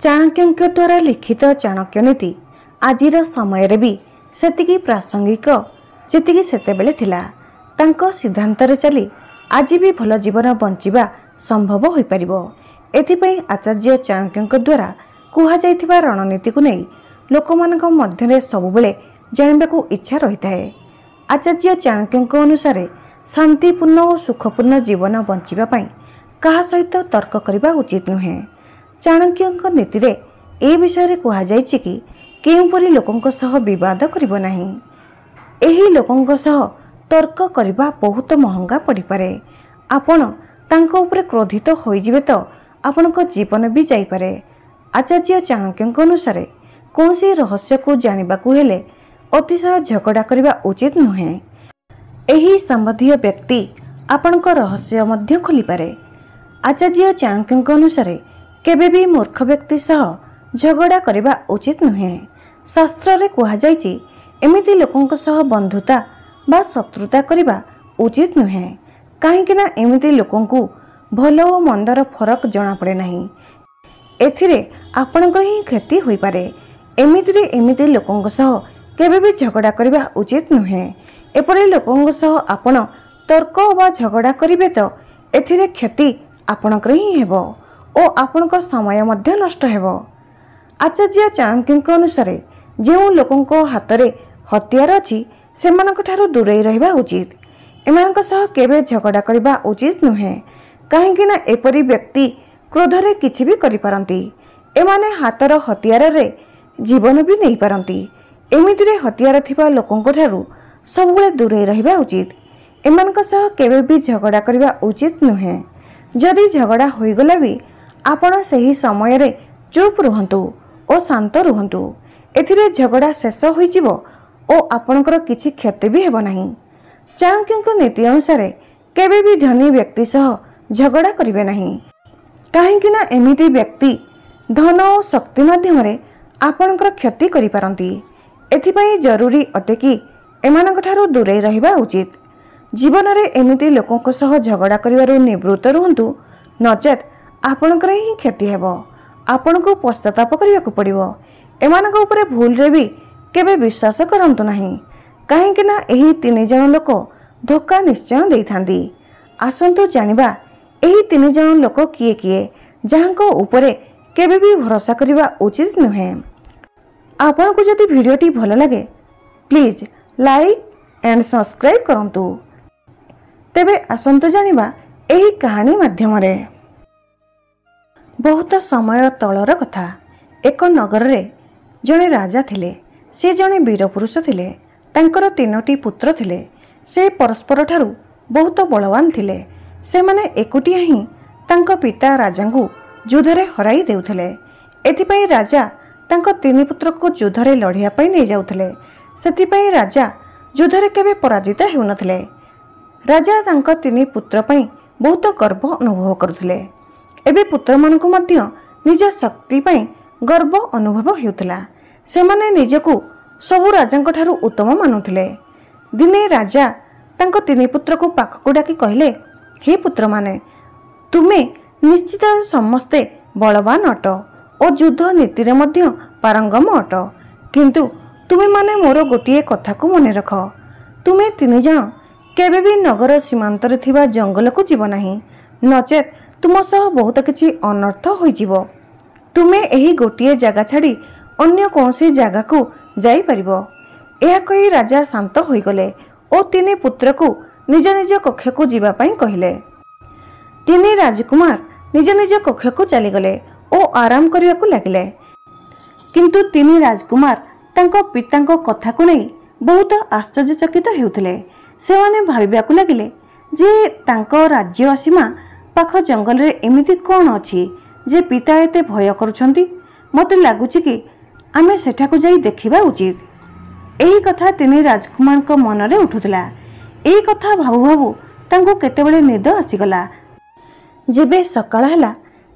चाणक्यଙ୍କ द्वारा लिखित चाणक्य नीति आजिर समय भी सेतिकी प्रासंगिक जेतिकी सेतेबेले थिला। तांको सिद्धांतरे चली आज भी भल जीवन बंचिबा संभव होई परिबो। एथिपई आचार्य चाणक्यଙ୍କ द्वारा कुहा जाइथिबा रणनीति को नहीं लोकमानक मध्यरे सबुबेले जानिबाकू इच्छा रही थाए। आचार्य चाणक्यଙ୍କ अनुसार शांतिपूर्ण और सुखपूर्ण जीवन बंचिबा पई कहा सहित तर्क करबा उचित नुहे। चाणक्यଙ୍କ नीतिरे ए विषय कुहा जाइछि कि केउपरि लोकंक सह विवाद करिबो नाही। एही लोकंक सह तर्क करबा बहुत महंगा पड़ी पारे। आपण तांको उपरे क्रोधित होई जिवे तो आपनक जीवन भी जाई पारे। आचार्य चाणक्यଙ୍କ अनुसार कौनसी रहस्य को जानिबाकू हेले अतिशय झगड़ा करबा उचित नुहे। एही संबंधी व्यक्ति आपनक रहस्य मध्य खोली पारे। आचार्य चाणक्यଙ୍କ अनुसार केबे भी मूर्ख व्यक्ति सह झगड़ा करबा उचित नुहे। शास्त्र रे कुहा जाइछि एमिति लोकंक सह बंधुता बा शत्रुता करबा उचित नुहे। काहेकि ना एमिति लोकंकु भलो और मंदर फरक जना पड़े नहीं। एथिरे आपनकर ही क्षति होई पारे। एमितिरे एमिति लोकंक सह केबे भी झगड़ा करबा उचित नुहे। एपरि लोकंक सह आपण तर्क बा झगड़ा करिवे तो एथिरे क्षति आपनकर ही हेबो ओ आपनक समय मध्य नष्ट हेबो। आचार्य चाणक्यଙ୍କ अनुसार जो लोकंक हातरे हथियार अछि सेमानक ठारू दूरेई रहिबा उचित। एमानक सह केबे झगड़ा करबा उचित नुहे। काहेकि ना एपरि व्यक्ति क्रोधरे किछि भी करि पारंती। एमाने हातर हथियार रे जीवन भी नहीं पारंती। एमितिरे हथियार थिबा लोकंक ठारू सबुले दूरेई रहिबा उचित। एमानक सह केबे भी झगड़ा करबा उचित नुहे। जदि झगड़ा होई गला भी आपण सही समय रे चुप रुहंतु ओ शांत रुहंतु। एथिरे झगड़ा शेष होई जिवो ओ आपणकर किछि क्षति भी हेबो नाही। चाणक्यଙ୍କ नीति अनुसार केबे भी धनी व्यक्ति सह झगड़ा करिवे नाही। काहेकि ना एमिति व्यक्ति धन और शक्ति माध्यम रे आपणकर क्षति करि पारंती। एथिपई जरूरी अटे कि एमानक ठारू दूरेई रहिबा उचित। जीवन रे एमिति लोकंक सह झगड़ा करिवारु निवृत्त रुहंतु नचेत आपणकर ही क्षति हेबो। आपणको पश्चाताप करिवाकू पड़िबो। एमानक उपरे भूल रे भी केबे विश्वास करंतु नाही। काहेकि ना एही तीन जण लोक धोखा निश्चय देइथांदी। आसंतु जानिबा एही तीन जण लोक किए किए जहांको उपरे केबे भी भरोसा करिबा उचित नुहे। आपनको जदि वीडियोटी भल लगे प्लीज लाइक एंड सब्सक्राइब करंतु। तेबे आसंतु जानिबा एही कहानी माध्यम रे। बहुत समय तलर कथा। एक नगर रे जणे राजा थिले। से जणे वीर पुरुष थिले। तांकर 3टी पुत्र थिले। से परस्पर ठारू बहुत बलवान थिले। से माने एकुटिया ही तांको पिता राजांगु युद्धरे हराई देउथिले। एथिपई राजा तांको 3 पुत्र को युद्धरे लढिया पई नै जाउथिले। सेथिपई राजा युद्धरे केबे पराजित हेउनथिले। राजा तांको 3 पुत्र पई बहुत गर्व अनुभव करुथिले। एबे पुत्र मानकु मध्य निज शक्ति पई गर्व अनुभव हेउथिला। से माने निजकु सबु राजांक ठारू उत्तम मानुथिले। दिने राजा तांको 3 पुत्र को पाखकु डाकी कहिले, हे पुत्र माने तुमे निश्चित समस्ते बलवान अट और युद्ध नीति रे मध्य पारंगम अट। किंतु तुमे माने मोर गोटिए कथा को मने रख। तुमे 3 जण केबे भी नगर सीमांत रे थिबा जंगल को जीव नाही, नचेत तुम सह बहुत किछि अनर्थ होई जीवो। तुमे एही गोटिए जगह छाड़ी अन्य कौनसी जगह को जाई परिबो। एहा कही राजा शांत होई गले और 3 पुत्र को निज निज कक्ष को जीवा पई कहिले। 3 राजकुमार निज निज कक्ष को चली गले और आराम करिया को लागिले। किंतु 3 राजकुमार तांको पितांको कथा को नहीं बहुत आश्चर्यचकित हेउथिले। से माने भाबिबा को लागिले जे तांको राज्य सीमा पाख जंगल रे एमिति कोन अछि जे पिता एते भय करूछंती। मते लागुछि कि आमे सेठाको जाई देखिबा उचित। एही कथा 3 राजकुमार को मन रे उठुतला। एही कथा भाबु भाबु तांको केतेबेले निद आसीगला। जेबे सकाळ हला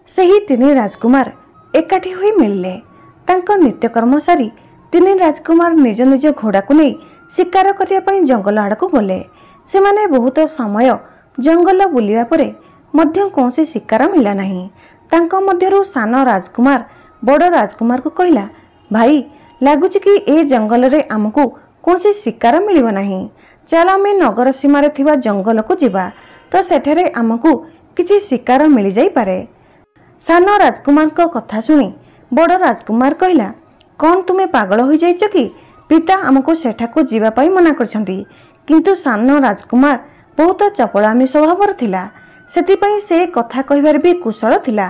सेही 3 राजकुमार एकाठी होई मिलले। तांको नित्यकर्म सारी 3 राजकुमार निज निज घोड़ा को नहीं शिकार करिया पई जंगल आड़को गले। से माने बहुत समय जंगल बुलिया परे मध्य कौनसी शिकार मिला नहीं। तांको मध्यरु सान राजकुमार बड़ राजकुमार को कहला, भाई लगुच कि ए जंगल रे आमको कौन सी शिकार मिलिब नाही। चल आम नगर सीमार थिबा जंगल को जिबा, तो सेठरे आमको किछि शिकार मिल जाई पारे। सान राजकुमार को कथा सुनी बड़ राजकुमार कहला, कौन तुम्हें पागल हो जाइछ कि? पिता आमको सेठाको जीवा पाई मना करछंती। किंतु सान राजकुमार बहुत चपलामी स्वभावर थिला, सेतिपई से कथा कहिबार भी कुशल थिला।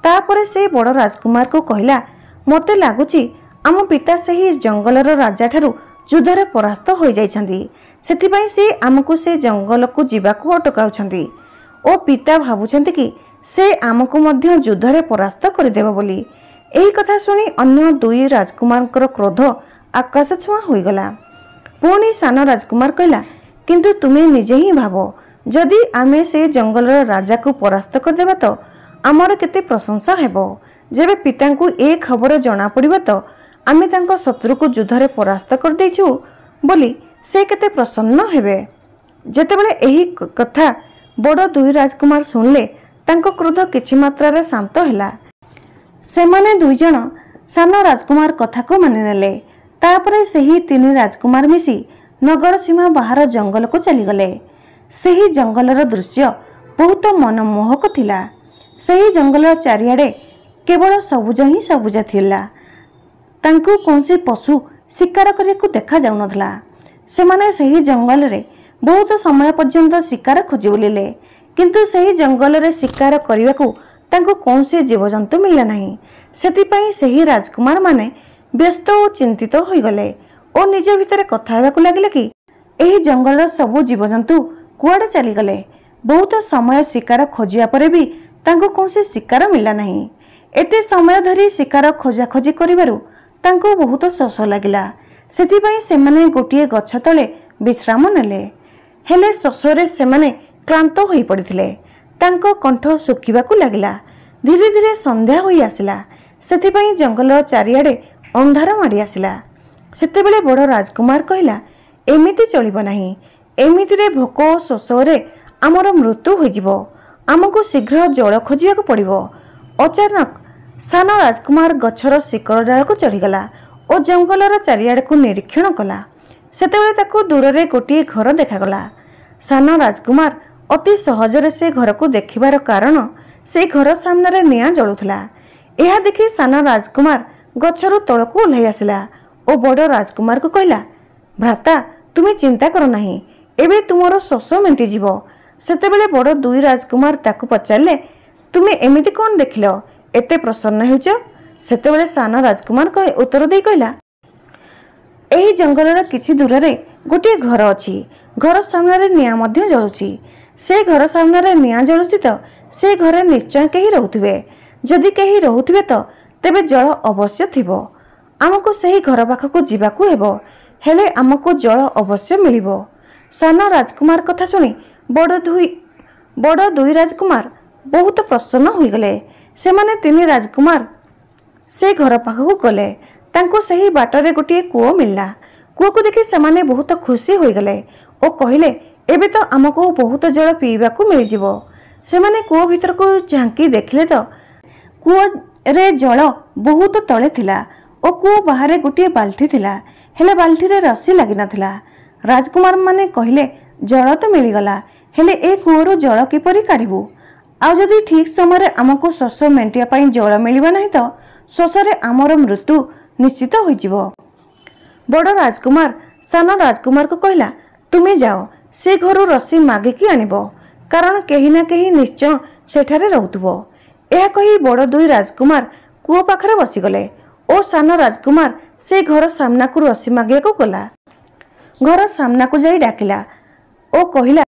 तापरे से बड़ राजकुमार को कहला, मते लागुची आम पिता सही जंगलर राजा ठारू युद्धरे परास्त हो जाइछंती, सेतिपई से आमको से जंगल को जीवाको अटकाउछंती ओ पिता भाबुछंती कि से आमको मध्य युद्धरे परास्त करदेव बोली। एही कथा सुनी अन्य दुई राजकुमारଙ୍କର क्रोध आकाश छुआ होईगला। पुणी सान राजकुमार कहला, किंतु तुम्हें निजे ही भाव, जदि आमे से जंगलर राजा को परास्त करदेबा तो आमर केते प्रशंसा हेबो। जेबे पितांकु ए खबर जना पड़िबो तो आमे तांको शत्रु को युद्धरे परास्त कर देछु बोली से केते प्रसन्न हेबे। जेतेबेले एही कथा बड़ दुई राजकुमार सुनले तांको क्रोध किछि मात्रा रे शांत हैला। सेमाने दुई जण सान राजकुमार कथा को मानि नेले। तापरे सेही तीन राजकुमार मिसी नगर सीमा बाहर जंगल को चलीगले। सेही जंगलर दृश्य बहुत मनमोहक थिला। सेही जंगल चारिआडे केवल सबुज ही सबुज थिला। तांकु कौनसी पशु शिकार करियाकु देखा जाउ नथला। सेमाने सेही जंगल रे बहुत समय पर्यंत शिकार खोजी बुलिले, किंतु सेही जंगल रे शिकार करियाकु तांकु कौनसी जीवजंतु मिलला नाही। सेतिपई सेही राजकुमार माने व्यस्त और चिंतित होई गले और निज भितर कथा हेबाकु लागिले कि एही जंगलर सबु जीवजंतु कुआडे चली गले। बहुत समय शिकार खोजिया परे भी तांकु कौनसी शिकार मिलला नाही। एते समय धरी शिकार खोजा खोजी करिबारु तांकु बहुत शोष लागिला। सेतिपई सेमाने गोटिए गछ तले विश्राम नेले। हेले शोषरे सेमाने क्लांत होई पड़िथिले। तांको कंठ सुखिबाकु लागिला। धीरे धीरे संध्या होई आसिला। सेतिपई जंगल चारिआडे अंधार माड़ी आसिला। सेतेबेले बड़ राजकुमार कहला, एमिति चलिबो नाही। एमितिरे भोक और शोषरे आमर मृत्यु होइजिबो। आमको शीघ्र जल खोजिबाकु पड़िबो। अचानक सान राजकुमार गछर शिकड़ डाल को चढ़ीगला और जंगलर चारिआडे को निरीक्षण कला। सेतेबेले ताकु दूर गोटे घर देखागला। सान राजकुमार अति सहजरे से घर को देखिबार कारण से घर सामने निआं जलुथला। यह देखि सान राजकुमार गछरु तळकु ओह्लाई आसिला और बड़ राजकुमार को कहला, भ्राता तुमे चिंता कर नाही, एबे तुमरो शोष मेंटी जीवो। सेतेबेले बड़ दुई राजकुमार ताकु पचारले, तुमे एमिति कोन देखिलो, एते प्रसन्न हेउछ? सेतेबेले सान राजकुमार कहे उत्तर देई कहला, एही जंगलर किछि दूररे गोटे घर अछि। घर सामने निआं मध्य जलुछि। से घर सामने निआं जलुछि तो से घरे निश्चय केही रहुथिबे। जदि केही रहुथिबे तो तेबे जल अवश्य थिबो। आमको सेही घर पाखकु जिबाकु हेबो, हेले आमको जल अवश्य मिलिबो। सान राजकुमार कथा सुनी बड़ दुई राजकुमार बहुत प्रसन्न होई गले। सेमाने तीन राजकुमार से घर पाखकु गले। तांको सेही बाटरे गोटे कूओ मिलला। कूओ को देखि सेमाने बहुत खुशी होई गले और कहिले, एबे तो आमको बहुत जल पीबाकु मिल जिवो। सेमाने कूओ भीतर को झांकी देखले तो कूओ रे जल बहुत तले थिला और कूओ बाहर गोटे बाल्टी थिला, हेले बाल्टी रे रस्सी लागि नथिला। राजकुमार माने कहिले, जल तो मिलिगला, हेले ए कूओरु जल किपरि काढिबु? आ जदि ठीक समय आमको शोष मेंटिया पाई जल मिलिबा नाही तो शोषरे आमर मृत्यु निश्चित होइजिवो। बड़ राजकुमार सान राजकुमार को कहला, तुमे जाओ से घरु रस्सी मागिकी आनिबो, कारण केही ना केही निश्चय सेठारे रहुतबो। यह कही बड़ दुई राजकुमार कूओ पाखरे बसीगले और सान राजकुमार से घर सामना को रस्सी मागिया को गला। घर सामना को जाई डाकिला और कहिला,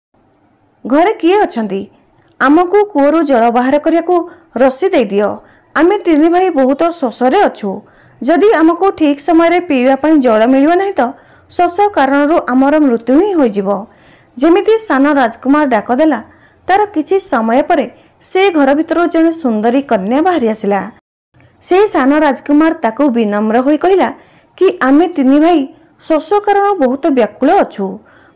घरे किए अछंती? आमको कूओरु जल बाहर करिया को रस्सी दे दियो। आमे तीन भाई बहुत शोषरे अछु। जदि आमको ठीक समय पीवा पाई जल मिलिबो नाही तो शोष कारणरू आमर मृत्यु ही होइजिवो। जेमिति सान राजकुमार डाक देला, तार किछि समय परे से घर भितर जने सुंदरी कन्या बाहरी आसिला। से सान राजकुमार ताकू विनम्र होई कहिला कि आमे तीन भाई शोष कारण बहुत व्याकुल अछु।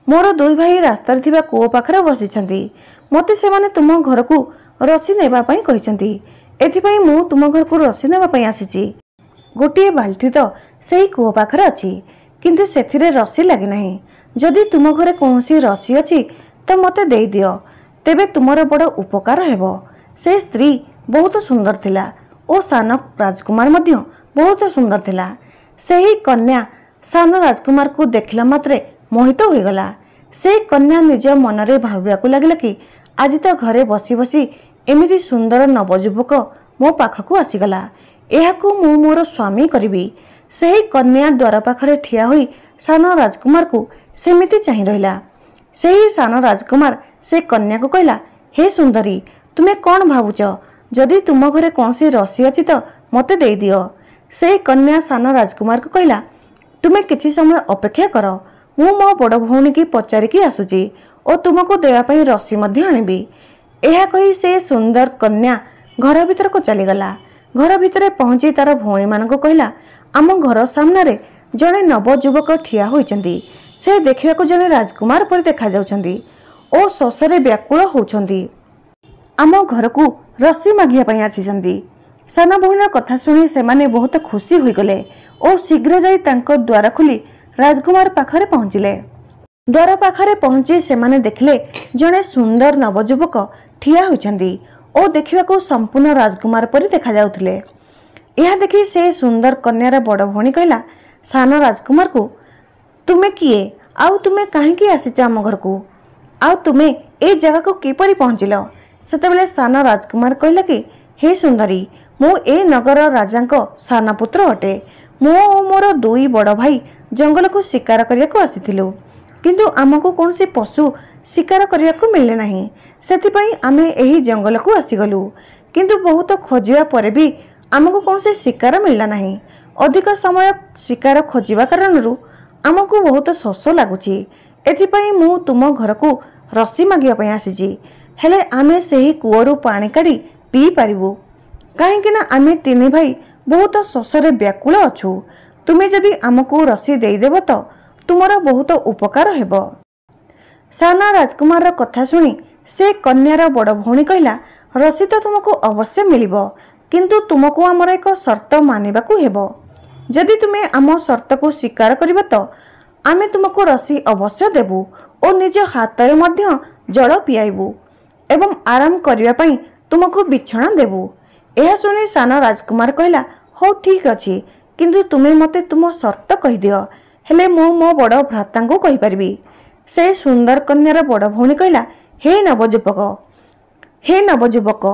मोर दुई भाई रास्तार थिबा कूओ पाखरे बसिछंती। मते सेमाने तुम घर को रस्सी नेबा पाई कहिसंती। एथिपाई मु तुम घर को रस्सी नेबा पाई आसीची। गोटे बाल्टी तो सेही कूह पाखरे अच्छी किंतु सेथिरे रस्सी लगी नहीं। जदि तुम घरे कौनसी रस्सी अच्छी तो मते देई दियो, तेबे तुमर बड़ उपकार हेबो। से स्त्री बहुत सुंदर थिला ओ सान राजकुमार मध्य बहुत सुंदर थिला। सेही कन्या सान राजकुमार को देखला मात्रे मोहित हो गला। से कन्या निज मनरे भावियाकु लागिला कि आज तो घरे बसी बसी एमिति सुंदर नवजुवक मो पाखकु आसीगला, एहाकु मु मोर स्वामी करिबी। सेही कन्या द्वार पाखरे ठिया होई सान राजकुमार को सेमिति चाहि रहिला। सेही सान राजकुमार से कन्या को कहला, हे सुंदरी, तुमे कौन भावुच? जदि तुम घरे कौनसी रस्सी अच्छी तो मते देई दियो। से कन्या सान राजकुमार को कहला, तुमे किछि समय अपेक्षा कर, मु मो बड़ भौणी की पचारिकी आसुची और तुमको देवा पई रस्सी मध्य आनिबी। एहा कही से सुंदर कन्या घर भीतर को चलीगला। घर भितर पहुंची तार भौणी मान को कहला, आम घर सामने जड़े नवजुवक ठिया होइचंदी। से देखिबाकू जड़े राजकुमार पर देखा जाउछंदी ओ शोषरे व्याकुल होउछंदी। आम घर को रस्सी मागिया पई आसीचंदी। सान भौणीर कथा शुणी से माने बहुत खुशी होई गले और शीघ्र जाई तांको द्वार खोली राजकुमार पाखरे पहुंचिले। द्वार पाखरे पहुंची से माने देखले जड़े सुंदर नवजुवक ठिया होइचंदी और देखिबाकू संपूर्ण राजकुमार परि देखा जाउथिले। यह देखि से सुंदर कन्यार बड़ भौणी कहला, सान राजकुमार को, तुमे किए आउ तुमे काहेकि आसीच आम घर को, आउ तुमे ए जगह को किपरि पहुंचिल? सेतेबेले सान राजकुमार कहला कि, हे सुंदरी, मु ए नगर राजांको सान पुत्र अटे। मु ओ मोर दुई बड़ भाई जंगल को शिकार करियाको आसीथिलु, किंतु आमको कौनसी पशु शिकार करियाको मिले नहीं। सेतिपई आमे एही जंगल को आसीगलु, किंतु बहुत खोजिबा परे भी आमको कौनसी शिकार मिलला नहीं। अधिक समय शिकार खोजिबा कारणरू आमको बहुत शोष लागुची। एथिपई मु तुम घर को रस्सी मागिया पई आसीची, हेले आमे सेही कूअरु पानी काढी पी पारिबु, काहेकि ना आमे तीन भाई बहुत शोषरे व्याकुल अछु। तुमे जदि आमको रस्सी देई देबो तो तुमरा बहुत उपकार हेबो। सान राजकुमार कथा शुणी से कन्यार बड़ भौणी कहला, रस्सी तो तुमको अवश्य मिलिबो, किंतु तुमको आमर एक शर्त मानिबाकू हेबो। जदि तुमे आम शर्त को स्वीकार करिबो तो आमे तुमको रस्सी अवश्य देबु और निज हाथरे मध्य जल पियाइबु एवं आराम करिबा पई तुमको बिछଣା देबु। एहा सुनी सान राजकुमार कहला, हो ठीक अछि, किंतु तुमे मते तुम शर्त कहि दियो, हेले मु मो बड़ भ्रातांको कहि परिबी। से सुंदर कन्यार बड़ भौणी कहला, हे नवजुवक,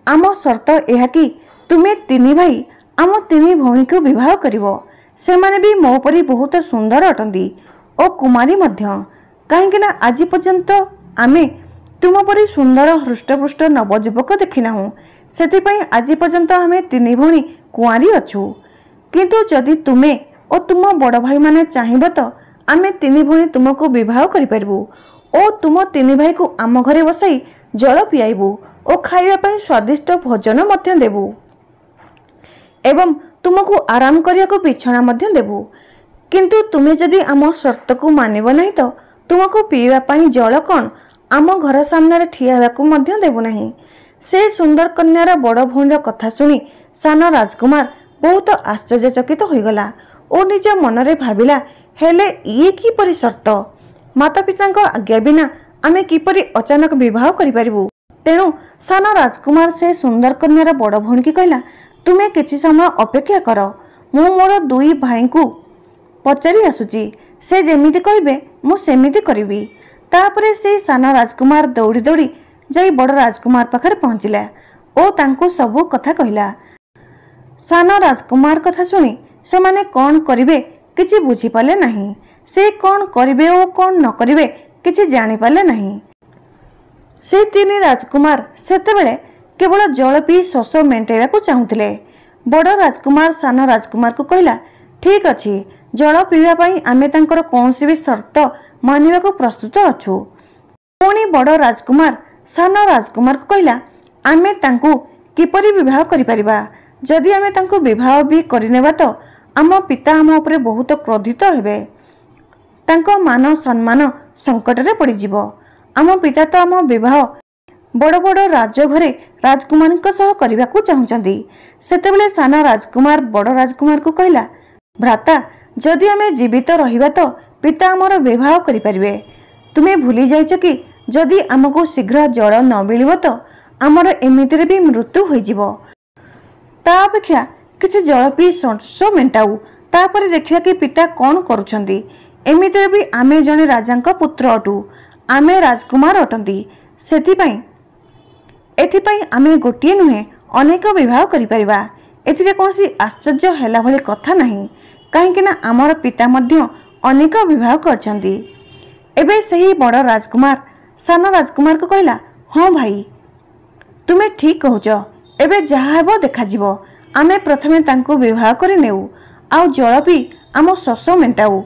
आम शर्त एहा कि तुमे तीन भाई आम तीन भौणी को विवाह करिवो। से माने भी मो परी बहुत सुंदर अटंदी और कुमारी मध्य, काहेकि ना आज पर्यंत आमे तुम परी सुंदर हृष्टपुष्ट नवजुवक देखिनाहु। सेतिपई आज पर्यंत आमे तीन भौणी कुआरी अछु, किंतु जदि तुमे और तुम बड़ भाई माने चाहिबो तो आमे तीन भौणी तुमको विवाह करि परिबु और तुम तीन भाई को आम घरे बसाई जल पियाइबु और खाइबा पई स्वादिष्ट भोजन मध्य देबु एवं तुमको आराम करिया को बिछଣା मध्य देबु। किंतु तुमे जदि आम शर्त को मानिबो नहीं तो तुमको पीवा पई जल कोन आम घर सामने ठिया हेबाकू मध्य देबु नहीं। से सुंदर कन्यार बड़ भौणीर कथा शुणी सान राजकुमार बहुत आश्चर्यचकित होइगला और निज मनरे भाबिला, हेले ये किपरि शर्त? माता पितांको आज्ञा बिना आमे किपरि अचानक विवाह करि परिबु? तेणु सान राजकुमार से सुंदर कन्यार बड़ भौणी की कहला, तुमे किछि समय अपेक्षा कर, मु मोर दुई भाई को पचारि आसुची, से जेमिति कहबे मु सेमिति करिबी। तापरे से सान राजकुमार दौड़ी दौड़ी जाई बड़ राजकुमार पाखरे पहुंचिला और तांको सबु कथा कहला। सान राजकुमार कथा शुणी से माने कौन करिवे किछि बुझी पाले नहीं। से कौन करिवे और कौन न करिवे किछि जानि पाले नहीं। से तीन राजकुमार सेतेबेले केवल जल पी शोष मेंटेइबाकू चाहुथिले। बड़ राजकुमार सान राजकुमार को कहला, ठीक अछि, जल पीवा पई आमे तांकर कोनसी भी शर्त मानिबाकू प्रस्तुत अछु। पुणी बड़ राजकुमार सान राजकुमार को कहला, आमे तांकू किपरि विवाह करि परिबा? जदि आमे तांकू विवाह भी करिनेबा तो आम पिता आम उपरे बहुत क्रोधित हेबे, तांको मान सम्मान संकट रे पड़ी जिवो। आम पिता तो आम विवाह बड़ बड़ राजघरे राजकुमार सह करने को चाहूँगी। सेतेबेले सान राजकुमार बड़ राजकुमार को कहला, भ्राता जदि आमे जीवित रहिबा तो पिता आमर विवाह करें। तुम्हें भूली जाइछ कि जदि आमको शीघ्र जल न मिलिब तो आमर एमितिरे भी मृत्यु होइजिबो। ता अपेक्षा किछि जल पी शोष मेंटाऊ, तापर देखिया कि पिता कौन करुछंती। एमितिरे भी आमे जने राजांक पुत्र अटू, आमे राजकुमार अटंती। सेथिपाई एथिपाई आमे गोटिए नुहे अनेक विवाह करिपरिबा। एथिरे कोनसी आश्चर्य हैला भली कथा नहीं, काहेकि ना आमर पिता मध्य अनेक विवाह करछंती। एबे सही बड़ राजकुमार सान राजकुमार को कहला, हाँ भाई तुम्हें ठीक कहूच, एबे जहा हेबो देखा जिवो। आमे प्रथमे तांको विवाह करि नेउ, आउ जल पी आम शोष मेंटाऊ,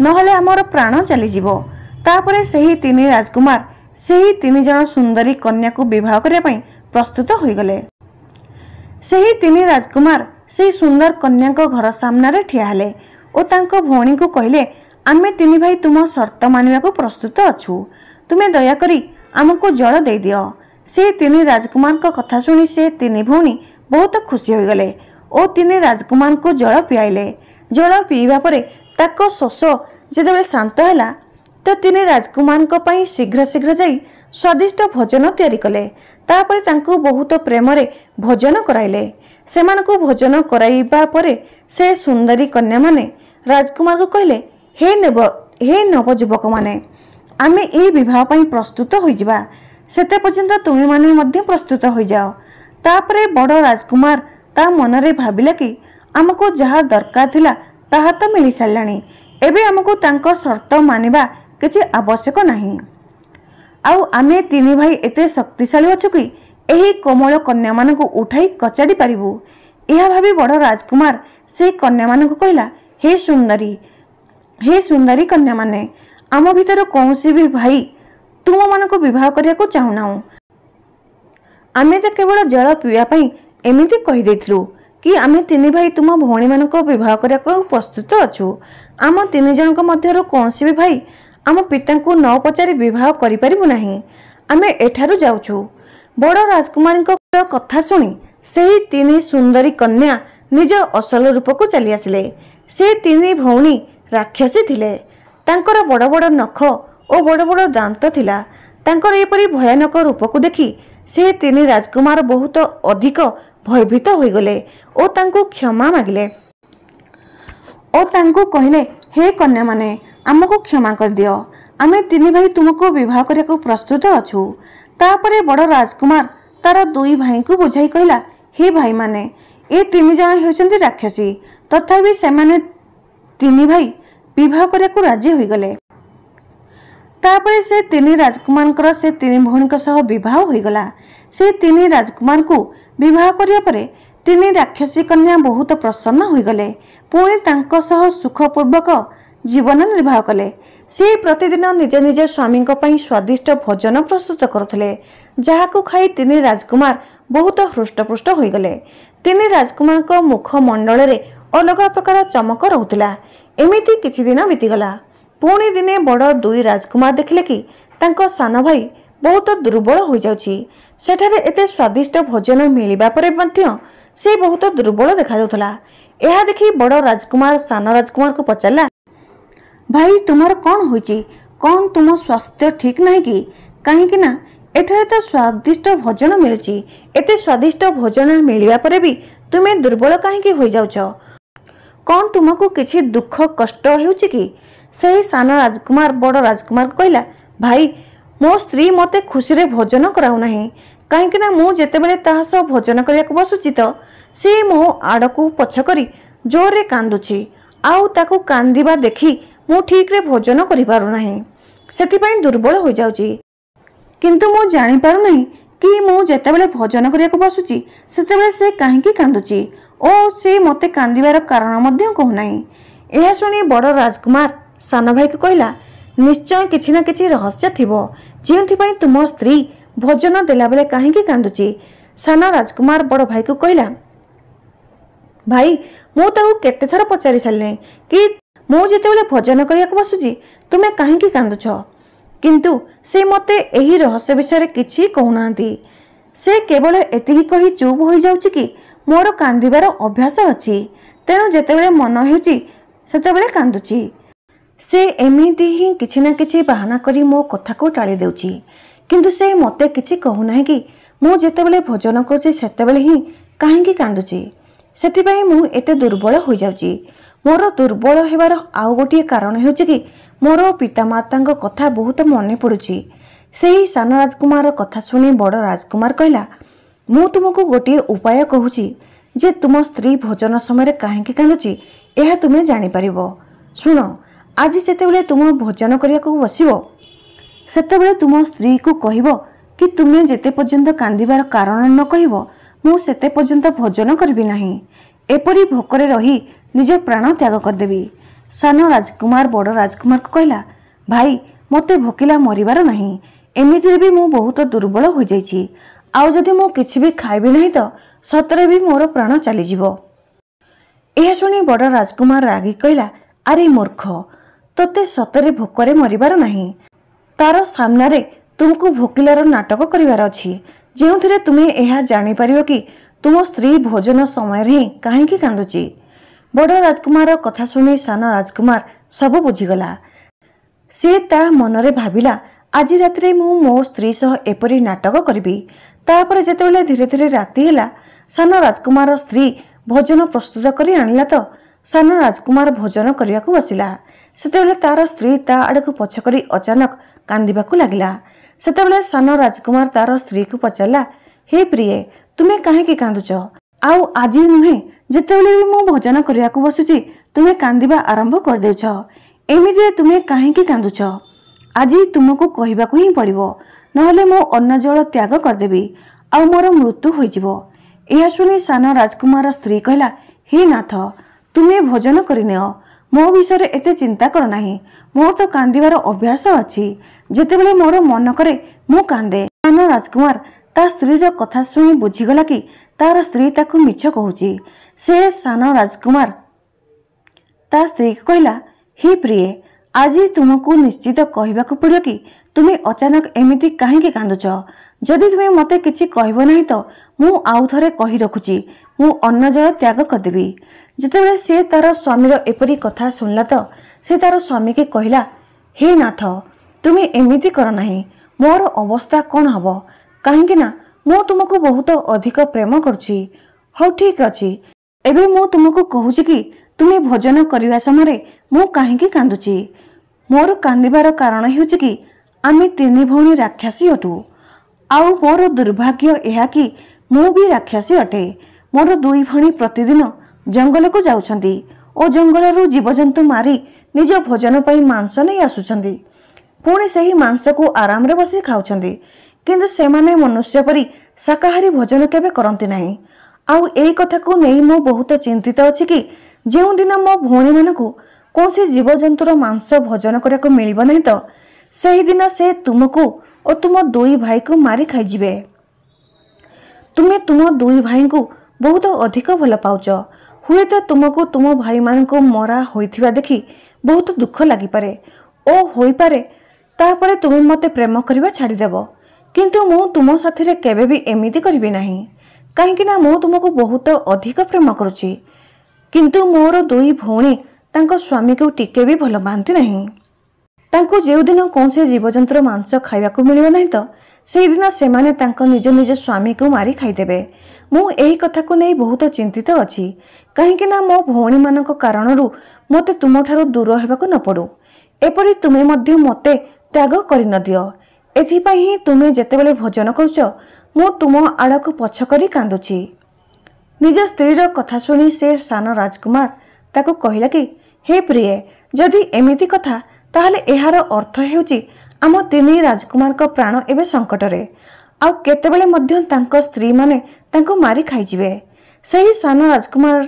नहले आमर प्राण चली जिवो। तापरे सही तीन राजकुमार सही तीन जन सुंदरी कन्या को विवाह करने पई प्रस्तुत हो गले। सही तीन राजकुमार सही सुंदर कन्या को घर सामने ठिया हेले और तांको भौणी को कहले, आमे तीन भाई तुम शर्त मानिबा को प्रस्तुत अछु, तुम्हें दयाकरी आमको जल दे दियो। से तीन राजकुमार को कथा सुनी से तीन भौणी बहुत खुशी हो गले और तीन राजकुमार को जल पियाइले। जल पीवा परे ताको शोष जेतेबेले शांत हैला तो तीन राजकुमार को पई शीघ्र शीघ्र जाई स्वादिष्ट भोजन तैयारी कले। तापरे तांको बहुत प्रेम रे भोजन कराइले। सेमानकु भोजन कराइबा परे से सुंदरी कन्या माने राजकुमार को कहले, हे नवजुवक माने आमे ए विवाह पई प्रस्तुत हो जिबा, सेते पर्यंत तुमे माने मध्य प्रस्तुत हो जाओ। तापरे बड़ राजकुमार ता मनरे भाबिला कि आमको जहा दरकार थिला ताहा तो मिली सारलानी, एबे आमको तांको शर्त मानिबा किछि आवश्यक नाही। आउ आमे तीन भाई एते शक्तिशाली अछु कि एही कोमल कन्या मानकु उठाई कचाड़ी पारिबु। यह भाबी बड़ राजकुमार से कन्या मानकु कहला, हे सुंदरी कन्या माने आम भीतर कौनसी भी भाई तुम मानको विवाह करिया को चाहुनाऊ। आमे तो केवल जल पीवा पई एमिति कहि देथिलु कि आमे तीन भाई तुम भौणी मानको विवाह करिया को प्रस्तुत अछु। आम तीन जनक मध्यरो कौनसी भी भाई आम पिता को न पचारि विवाह करि परिबु नाही। आमे एठारु जाउछु। बड़ राजकुमारी कथा सुनी सेही तीन सुंदरी कन्या निज असल रूप को चली आसिले। से तीन भौणी राक्षसी थिले। तांकर बड़ बड़ नख और बड़ बड़ दांत थिला। तांकर एपरी भयानक रूप को देखी से तीन राजकुमार बहुत अधिक भयभीत हो गले और तांको क्षमा मागिले और तांको कहले, हे कन्या माने आमको क्षमा कर दियो, आमे तीन भाई तुमको विवाह करने को प्रस्तुत अछु। तापरे बड़ राजकुमार तार दुई भाई को बुझाई कहला, हे भाई माने ए तीन जन हेउचंती राक्षसी, तथापि सेमाने तीन भाई विवाह करने को राजी हो गले। तापरे से तीन राजकुमार से तीन भौणी सह विवाह हो गला। से तीन राजकुमार को विवाह करिया परे तीन राक्षसी कन्या बहुत प्रसन्न हो गले, पुणी तांको सह सुखपूर्वक जीवन निर्वाह कले। से प्रतिदिन निज निज स्वामी स्वादिष्ट भोजन प्रस्तुत करुले, जहाकू खाई तीन राजकुमार बहुत हृष्टपुष्ट हो गले। तीन राजकुमार मुखमंडल रे अलग प्रकार चमक रोला। एमिति किछि दिन बीतीगला। पुणी दिने बड़ दुई राजकुमार देखिले कि तांको सान भाई बहुत दुर्बल हो जाउछि। सेठारे एते स्वादिष्ट भोजन मिलिबा परे मध्य से बहुत दुर्बल देखा जाउथला। एहा देखि बड़ राजकुमार सान राजकुमार को पचारला, भाई तुमर कौन होइछि? कौन तुम स्वास्थ्य ठीक नहीं कि? काहेकि ना एठारे तो स्वादिष्ट भोजन मिलुछि। एते स्वादिष्ट भोजन मिलिबा परे भी तुमे दुर्बल काहेकि हो जाउछ? कौन तुमको किछि दुख कष्ट हेउछि कि? सही सान राजकुमार बड़ राजकुमार को कहला, भाई मो स्त्री मते खुशी रे भोजन कराउ नाही, काहेकि ना मु जेतेबेले ताहा सह भोजन करिया को बसुछि तो से मो आड़कू पछ करी जोर रे कांदुछि। आउ ताकू कांदिबा देखी मु ठीक रे भोजन करि पारु नाही, सेति दुर्बल हो जाउछि। किंतु मु जानि पारु नाही कि मु जेतेबेले भोजन करिया को बसुछि सेतेबेले से काहेकि कांदुछि ओ से मते कांदिबार कारण मध्य कहू नाही। एहा सुनी बड़ राजकुमार सान भाई को कहला, निश्चय किछि ना किछि रहस्य थिबो जेउथि तुम स्त्री भोजन देला बेले काहेकि कांदुछि। सान राजकुमार बड़ भाई को कहला, भाई मु ताऊ केते थर पचारि सारले कि मु जेतेबेले भोजन करिया को बसुछि तुमे काहेकि कांदुछ, किंतु से मते एही रहस्य विषय किछि कहउनांती। से केवल एतिकी कही चुप हो जाउछि कि मोर कांदिबार अभ्यास अछि, तेणु जेतेबेले मन हेउछि सेतेबेले कांदुछि। से एमिति ही किछि ना किछि बहाना करी मो कथा को टाली देउछि, किंतु से मते किछि कहू नाही कि मु जेतेबेले भोजन करूछि सेतेबेले ही काहेकि कांदुछि। सेतिपई मु एते दुर्बल हो जाउछि। मोर दुर्बल हेबार आउ गोटिए कारण हेउछि कि मोर पितामातांक कथा बहुत मने पड़ुछि। सेही सान राजकुमार कथा शुणी बड़ राजकुमार कहला, मु तुमको गोटिए उपाय कहूछि जे तुम स्त्री भोजन समय काहेकि कांदुछि एहा तुमे जानि परिबो। सुन, आज जेतेबेले तुम भोजन करियाको बसिबो सेतेबेले तुम स्त्री को कहिबो कि तुमे जेते पर्यंत कांदिबार कारण न कहिबो मु सेते पर्यंत भोजन करबी नाही। एपरी भोकरे रही निज प्राण त्याग करदेवी। सान राजकुमार बड़ राजकुमार को कहला, भाई मते भोकिला मरिबार नाही, एमितिरे भी मु बहुत दुर्बल हो जाइछि। आउ जदि मु किछि भी खाइबी नाही तो सतरे भी मोर प्राण चली जिवो। एहा सुनी बड़ राजकुमार रागी कहला, अरे मूर्ख, तोते सतरे भोकरे मरिबार नाही। तार सामनारे तुमको भोकिलार नाटक करिवार अछि, जेउथिरे तुमे एहा जानि परिबो कि तुम स्त्री भोजन समय ही काहेकि कांदुछि। बड़ राजकुमार कथा शुणी सान राजकुमार सब बुझीगला। से ता मनरे भाबिला, आज रात्रे मु मो स्त्री सह एपरी नाटक करिबी। तापर जेतेबेले धीरे धीरे राति ହେଲା, सान राजकुमार स्त्री भोजन प्रस्तुत करी आनिला तो सान राजकुमार भोजन करियाको बसिला। सेतेबेले तार स्त्री ता आडको पछ करी अचानक कांदिबाकू लागिला। सेतेबेले सान राजकुमार तार स्त्री को पचारला, हे प्रिये, तुमे काहेकि कांदुछ? आउ आज नुहे जेतेबेले भी मु भोजन करियाको बसुछि तुमे कांदिबा आरंभ कर देउछ। एमिति तुमे काहेकि कांदुछ? आज तुमको कहिबाकू ही पड़िबो, नहले मो अन्न जल त्याग करदेबी आउ मोर मृत्यु होइजिवो। एहा सुनी सान राजकुमार स्त्री कहला, हे नाथ, तुमे भोजन करिनेओ, मो विषय एते चिंता कर नाही। मोर तो कांदिबार अभ्यास अछि, जेतेबेले मोर मन करे मु कांदे। सान राजकुमार ता स्त्रीर कथा शुणी बुझीगला कि तार स्त्री ताकू मिछ कहूछि। से सान राजकुमार ता स्त्री को कहला, हे प्रिये, आज तुमको निश्चित कहबाकू पड़ियो कि तुमे अचानक एमिति काहेकि कांदुछ। जदि तुमे मते किछि कहबो नाही तो मु आउ थरे कहि रखुछि, मु अन्न जल त्याग करदेबी। जेतेबेले से तार स्वामीर एपरी कथा सुनला तो से तार स्वामी के कहला, हे नाथ, तुमे एमिति कर नाही, मोर अवस्था कौन हबो, काहेकि ना मु तुमको बहुत अधिक प्रेम करुछि। हौ ठीक अछि, एबे मु तुमको कहूछि कि तुमे भोजन करिवा समय मु काहेकि कांदुछि। मोर कांदिबार कारण हेउछि कि आमे तीन भौणी राक्षसी अटु। आउ मोर दुर्भाग्य एहा कि मु भी राक्षसी अटे। मोर दुई भौणी प्रतिदिन जंगल को जाउछंती ओ जंगलरू जीवजंतु मारी निज भोजन पई मांस नै आसुछंती। पुणी सही मांस को आराम रे बसी खाउछंती, किंतु सेमाने मनुष्य परी शाकाहारी भोजन केबे करंती नाही। आउ एई कथा को नै मो बहुत चिंतित अछि कि जेउ दिन मो भौणी मानकू कौनसी जीवजंतुर मांस भोजन करको मिलिब नहीं तो सही दिन से तुमको और तुम दुई भाई को मारी खाई जिवे। तुमे तुम दुई भाई को बहुत अधिक भल पाउच। हुए तो तुमको तुम भाई मान को मरा होइथिबा देखि बहुत दुख लागि पारे ओ होई पारे तापरे तुमे मते प्रेम करिबा छाड़ी देबो, किंतु मु तुम साथी रे केबे भी एमिति करिबि नाही, काहेकि ना मु तुमको बहुत अधिक प्रेम करूची। किंतु मोर दुई भौणी तांको स्वामी को टिके भी भल पाती नहीं। तांको जेउ दिन कौन से जीवजंतुर मांस खाइबाकू मिलिबो नहीं तो सेही दिन सेमाने तांको निज निज स्वामी को मारी खाइदेबे। मु एही कथा को नै बहुत चिंतित अछि, काहेकि ना मो भौणी मानक कारणरू मते तुमठारु दूर हेबाकू न पड़ू। एपरि तुमे मध्य मते त्याग करि न दियो। एथिपई ही तुमे जेतेबेले भोजन करूछ मु तुम आड़क पछ करी कांदुछि। निज स्त्रीर कथा शुणी से सान राजकुमार ताको कहिला कि हे प्रिय, जदि एमिति कथा ताहले एहार अर्थ हेउची आम तीन राजकुमार को प्राण एबे संकटरे आउ केतेबेले मध्य तांको स्त्री माने तांको मारी खाइजिबे। सही सान राजकुमार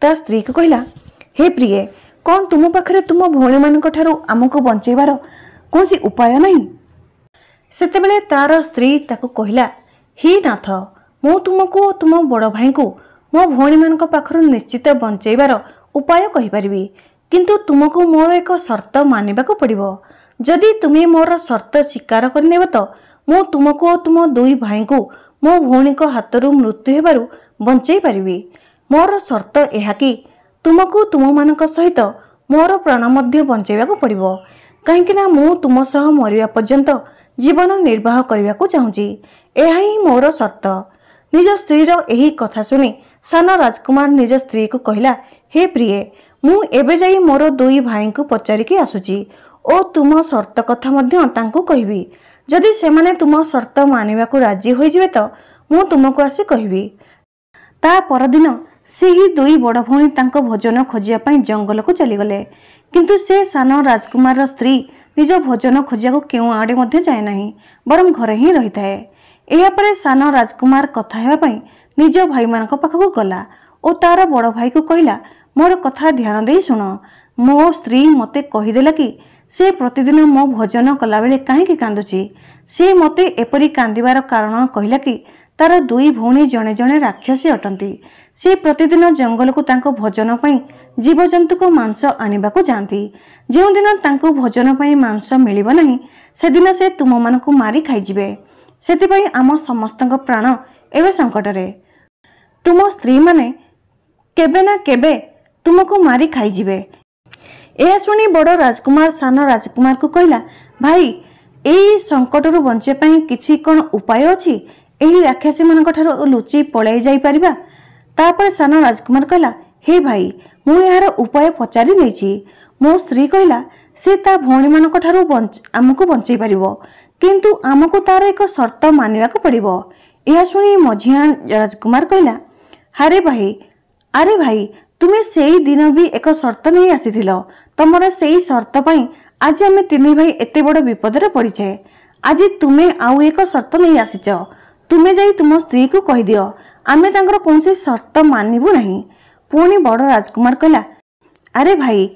ता स्त्री को कहिला, हे प्रिय, कौन तुम पाखरे तुम भौणी मानक ठारू आमको बंचेबार कोनसी उपाय नहीं? सेतेबेले तार स्त्री ताको कहिला, हे नाथ, मु तुमको तुम बड़ भाई को मो भौणी मानक पाखरु निश्चित बंचेबार उपाय कहि परिबी, किंतु तुमको मोर एक शर्त मानिबाकू पड़िबो। जदि तुम्हें मोर शर्त स्वीकार करनेब तो मु तुमको और तुम दुई भाई को मो भौणी हाथरू मृत्यु हेबारु बंचई पारिबी। मोर शर्त यह कि तुमको तुम मानक सहित मोर प्राण मध्य बंचेबाकू पड़िबो, कहीं ना मु तुम सह मरिया पर्यंत जीवन निर्वाह करने को चाहूँगी। यह ही मोर शर्त। निज स्त्री यही कथा सुनी सान राजकुमार निज स्त्री को कहला, हे प्रिय, मु एबे जाई मोर दुई भाई को पचारिकी आसुची और तुम शर्त कथा मध्य तांको कहबी। जदि सेमाने तुम शर्त मानिबाकू राजी होई जिवे तो मु तुमको आसी कहबी। ता परदिन सेही दुई बड़ भौणी तांको भोजन खोजिया पई जंगल को चलीगले, किंतु से सान राजकुमार स्त्री निज भोजन खोजिया केउ आड़े मध्य जाए नहीं, बरम घरे ही रही थाए। एहा परे सान राजकुमार कथा हेबा पई निज भाई मानक पाखकू गला और तार बड़ भाई को कहला, मोर कथा ध्यान दे शुण। मो स्त्री मते कहीदेला कि से प्रतिदिन मो भोजन कला बेले काहेकि कांदुची। से मते एपरी कांदिबार कारण कहला कि तार दुई भौणी जणे जणे राक्षसी अटंती। से प्रतिदिन जंगल को तांको भोजन पई जीवजंतु को मांस आनिबाकू जाती। जो दिन तांको भोजन पई मांस मिलिबो नहीं सेदिन से तुम मानकू मारी खाइजिबे। सेतिपई आम समस्तଙ୍କ प्राण एवं संकटरे। तुम स्त्री माने केबे ना केबे तुमको मारी खाइजिबे। यह शुणी बड़ राजकुमार सान राजकुमार को कहला, भाई एई संकटरू बंचे पई किछि कोन उपाय अछि? एही राक्षसी मानक ठारो लुचि पळाई जाई परिबा? तापर सान राजकुमार कहला, हे भाई, मु यार उपाय पचारि नेछि। मो स्त्री कहला, से ता भौणी मानक ठारो आमको बंचई परिबो, किंतु आमको तार एक शर्त मानिबाकू पड़िबो। यह शुणी मझिया राजकुमार कहला, अरे भाई तुम्हें सेई दिन भी एक शर्त नहीं आसीथिलो। तमर सेई शर्त पई आज आमे तीन भाई एते बड़ विपदरे पड़िछे। आज तुम्हें आउ एक शर्त नहीं आसीच। तुम्हें जाई तुम स्त्री को कहि दियो, आमे तांकर कोनसी शर्त मानिबु नहीं। पुणी बड़ राजकुमार कहला, अरे भाई,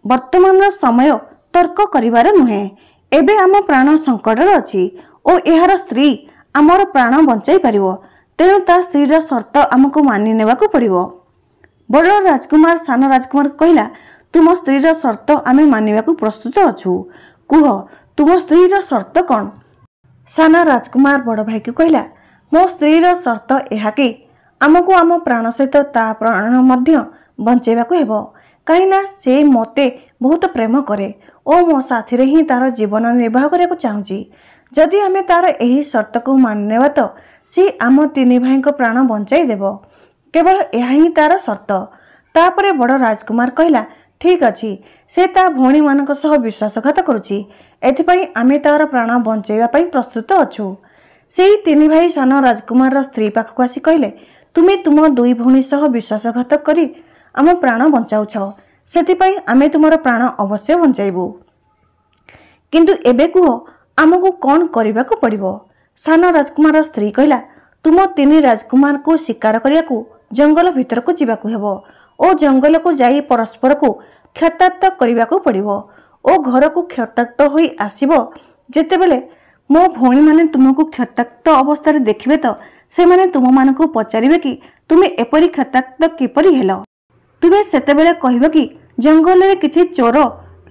वर्तमान समय तर्क करिवार नुहे। एबे आम प्राण संकटरे अछि और एहार स्त्री आमर प्राण बंचाई परिवो, तेणु ता स्त्रीर शर्त आमको मानि नेबाकू पड़िवो। बड़ राजकुमार सान राजकुमार कहला, तुम स्त्रीर शर्त आमे मानिबाकू प्रस्तुत अछु। कुह, तुम स्त्रीर शर्त कौन? सान राजकुमार बड़ भाई को कहला, मो स्त्रीर शर्त यह कि आमको आम प्राण सहित ता प्राण मध्य बंचेबाकू हेबो, कहिना से मते बहुत प्रेम करे और मो साथी ही तार जीवन निर्वाह करने को चाहूँगी। जदि आमे तार यही शर्त को मानिनेबा तो सी आम तीन भाई प्राण बंचाई देब। केवल यह ही तार शर्त। तापरे बड़ राजकुमार कहला, ठीक अछि, से ता भौणी मानक सह विश्वासघात करुछि, एथिपई आमे तार प्राण बंचाइबा पई प्रस्तुत अछु। सेही तीन भाई सान राजकुमार स्त्री पाखक आसी कहले, तुमे तुम दुई भौणी सह विश्वासघात करी आम प्राण बंचाउछ, सेथिपई आमे तुमर प्राण अवश्य बंचाइबु। किंतु एबे कुह, आमको कौन करबाकू पड़िबो? सान राजकुमार स्त्री कहला, तुम तीन राजकुमार को शिकार करियाकू जंगल भीतर को जीवाकू हेबो और जंगल को जाई परस्पर को क्षताक्त करिबाकू पड़िबो और घर को क्षताक्त होई आसीबो। जेतेबेले मो भौणी माने तुमको क्षताक्त अवस्था रे देखिबे तो से माने तुम मानकू पचारिबे कि तुमे एपरी क्षताक्त किपरि हेलो। तुमे सेतेबेले कहिबो कि जंगल रे किछि चोर